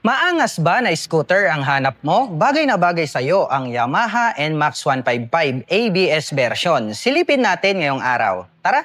Maangas ba na scooter ang hanap mo? Bagay na bagay sa'yo ang Yamaha NMAX 155 ABS version. Silipin natin ngayong araw. Tara!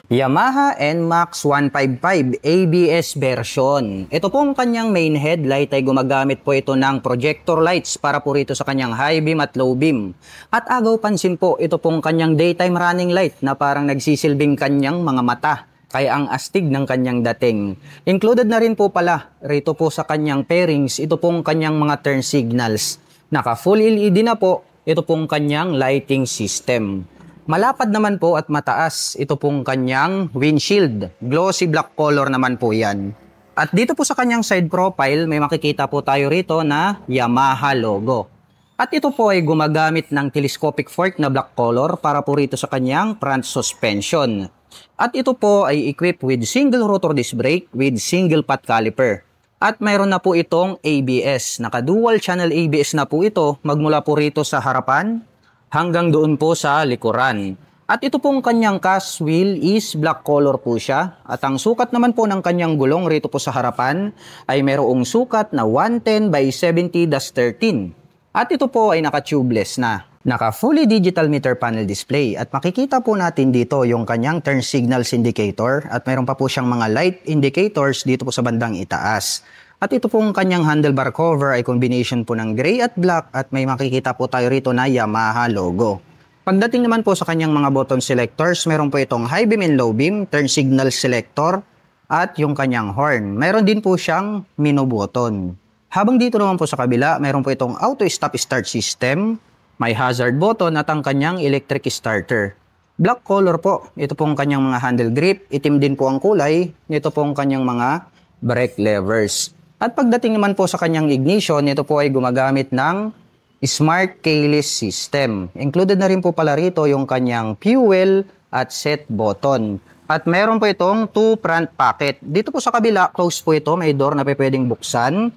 Yamaha NMAX 155 ABS version. Ito pong kanyang main headlight ay gumagamit po ito ng projector lights para po rito sa kanyang high beam at low beam. At agaw pansin po, ito pong kanyang daytime running light na parang nagsisilbing kanyang mga mata. Kaya ang astig ng kanyang dating. Included na rin po pala rito po sa kanyang pairings, ito pong kanyang mga turn signals. Naka full LED na po, ito pong kanyang lighting system. Malapad naman po at mataas, ito pong kanyang windshield. Glossy black color naman po yan. At dito po sa kanyang side profile, may makikita po tayo rito na Yamaha logo. At ito po ay gumagamit ng telescopic fork na black color para po rito sa kanyang front suspension. At ito po ay equipped with single rotor disc brake with single pot caliper. At mayroon na po itong ABS. Naka-dual channel ABS na po ito magmula po rito sa harapan hanggang doon po sa likuran. At ito pong kanyang cast wheel is black color po siya. At ang sukat naman po ng kanyang gulong rito po sa harapan ay mayroong sukat na 110 by 70-13. At ito po ay naka-tubeless na. Naka fully digital meter panel display. At makikita po natin dito yung kanyang turn signals indicator. At mayroon pa po siyang mga light indicators dito po sa bandang itaas. At ito pong kanyang handlebar cover ay combination po ng gray at black at may makikita po tayo rito na Yamaha logo. Pagdating naman po sa kanyang mga button selectors, meron po itong high beam and low beam, turn signal selector at yung kanyang horn. Meron din po siyang menu button. Habang dito naman po sa kabila, meron po itong auto stop start system, may hazard button at ang kanyang electric starter. Black color po, ito pong kanyang mga handle grip, itim din po ang kulay, ito pong kanyang mga brake levers. At pagdating naman po sa kanyang ignition, ito po ay gumagamit ng Smart Keyless System. Included na rin po pala rito yung kanyang fuel at set button. At meron po itong 2 front pocket. Dito po sa kabila, close po ito, may door na pwedeng buksan.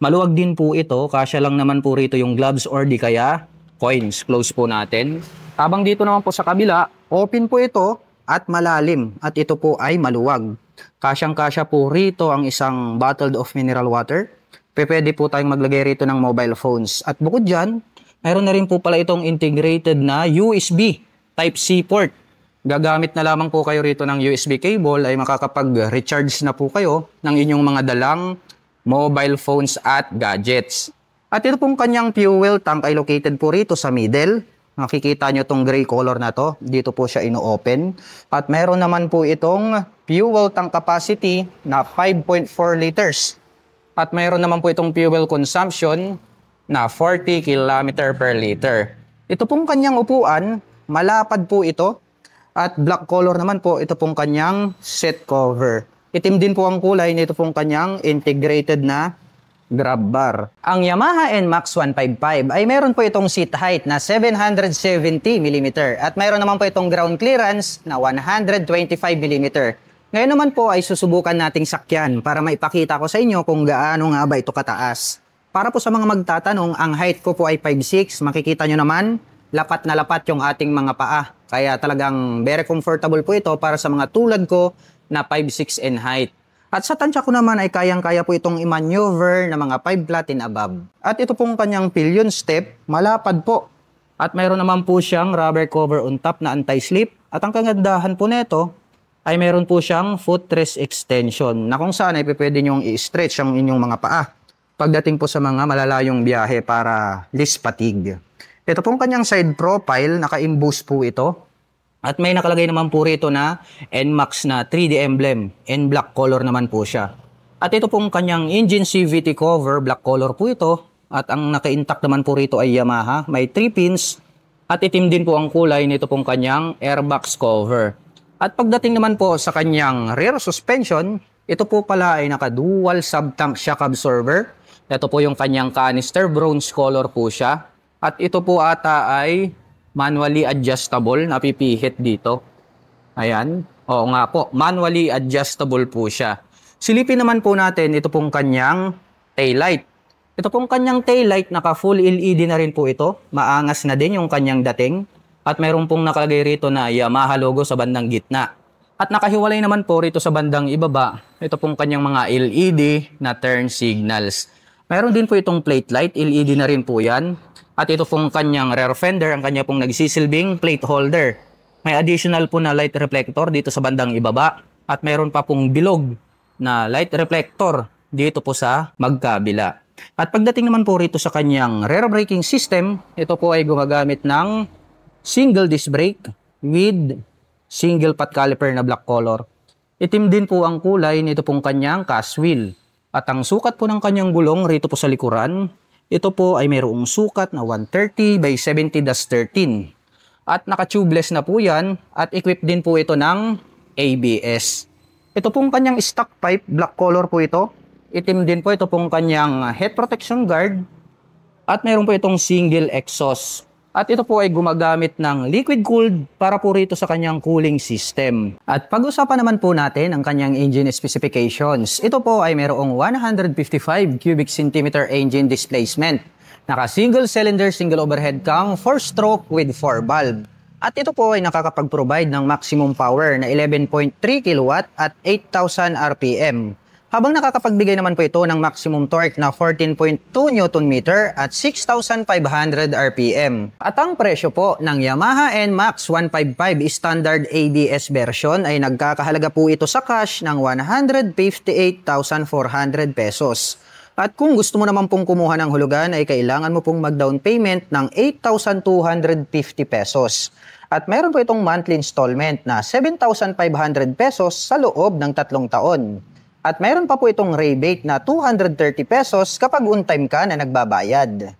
Maluwag din po ito, kasya lang naman po rito yung gloves or di kaya coins. Close po natin. Habang dito naman po sa kabila, open po ito at malalim. At ito po ay maluwag. Kasyang-kasya po rito ang isang bottle of mineral water. Pwede po tayong maglagay rito ng mobile phones. At bukod dyan, mayroon na rin po pala itong integrated na USB Type-C port. Gagamit na lamang po kayo rito ng USB cable ay makakapag-recharge na po kayo ng inyong mga dalang mobile phones at gadgets. At ito pong kanyang fuel tank ay located po rito sa middle. Makikita nyo itong gray color na to. Dito po siya ino-open. At meron naman po itong fuel tank capacity na 5.4 liters. At mayroon naman po itong fuel consumption na 40 km per liter. Ito pong kanyang upuan, malapad po ito. At black color naman po ito pong kanyang seat cover. Itim din po ang kulay nito pong kanyang integrated na grab bar. Ang Yamaha NMAX 155 ay meron po itong seat height na 770 mm at mayroon naman po itong ground clearance na 125 mm. Ngayon naman po ay susubukan nating sakyan para maipakita ko sa inyo kung gaano nga ba ito kataas. Para po sa mga magtatanong, ang height ko po ay 5'6". Makikita nyo naman, lapat na lapat yung ating mga paa. Kaya talagang very comfortable po ito para sa mga tulad ko na 5'6" in height. At sa tansya ko naman ay kayang-kaya po itong i-maneuver na mga 5 flat and above. At ito pong kanyang pillion step, malapad po. At mayroon naman po siyang rubber cover on top na anti-slip. At ang kagandahan po nito ay mayroon po siyang footrest extension na kung saan ay pwede nyong i-stretch ang inyong mga paa pagdating po sa mga malalayong biyahe para less fatigue. Ito pong kanyang side profile, naka-imboost po ito. At may nakalagay naman po rito na NMAX na 3D emblem. In black color naman po siya. At ito pong kanyang engine CVT cover, black color po ito. At ang naka-intact naman po rito ay Yamaha. May 3 pins. At itim din po ang kulay nito pong kanyang airbox cover. At pagdating naman po sa kanyang rear suspension, ito po pala ay naka-dual sub-tank shock absorber. Ito po yung kanyang canister, bronze color po siya. At ito po ata ay manually adjustable, napipihit dito. Ayan. Oo nga po, manually adjustable po siya. Silipin naman po natin ito pong kanyang taillight. Ito pong kanyang taillight, naka full LED na rin po ito. Maangas na din yung kanyang dating. At mayroon pong nakalagay rito na Yamaha logo sa bandang gitna. At nakahiwalay naman po rito sa bandang ibaba, ito pong kanyang mga LED na turn signals. Mayroon din po itong plate light, LED na rin po yan. At ito pong kanyang rear fender, ang kanya pong nagsisilbing plate holder. May additional po na light reflector dito sa bandang ibaba. At mayroon pa pong bilog na light reflector dito po sa magkabila. At pagdating naman po rito sa kanyang rear braking system, ito po ay gumagamit ng single disc brake with single pot caliper na black color. Itim din po ang kulay nito pong kanyang cast wheel. At ang sukat po ng kanyang gulong rito po sa likuran, ito po ay mayroong sukat na 130 by 70-13. At naka-tubeless na po yan at equipped din po ito ng ABS. Ito pong kanyang stock pipe, black color po ito. Itim din po ito pong kanyang head protection guard at mayroon po itong single exhaust. At ito po ay gumagamit ng liquid cooled para po rito sa kanyang cooling system. At pag-usapan naman po natin ang kanyang engine specifications. Ito po ay mayroong 155 cubic centimeter engine displacement. Naka single cylinder, single overhead cam, 4-stroke with 4 valve. At ito po ay nakakapag-provide ng maximum power na 11.3 kW at 8,000 RPM. Habang nakakapagbigay naman po ito ng maximum torque na 14.2 Nm at 6,500 RPM. At ang presyo po ng Yamaha NMAX 155 Standard ABS version ay nagkakahalaga po ito sa cash ng 158,400 pesos. At kung gusto mo naman pong kumuha ng hulugan ay kailangan mo pong mag-down payment ng 8,250 pesos. At meron po itong monthly installment na 7,500 pesos sa loob ng 3 taon. At meron pa po itong rebate na 230 pesos kapag on time ka na nagbabayad.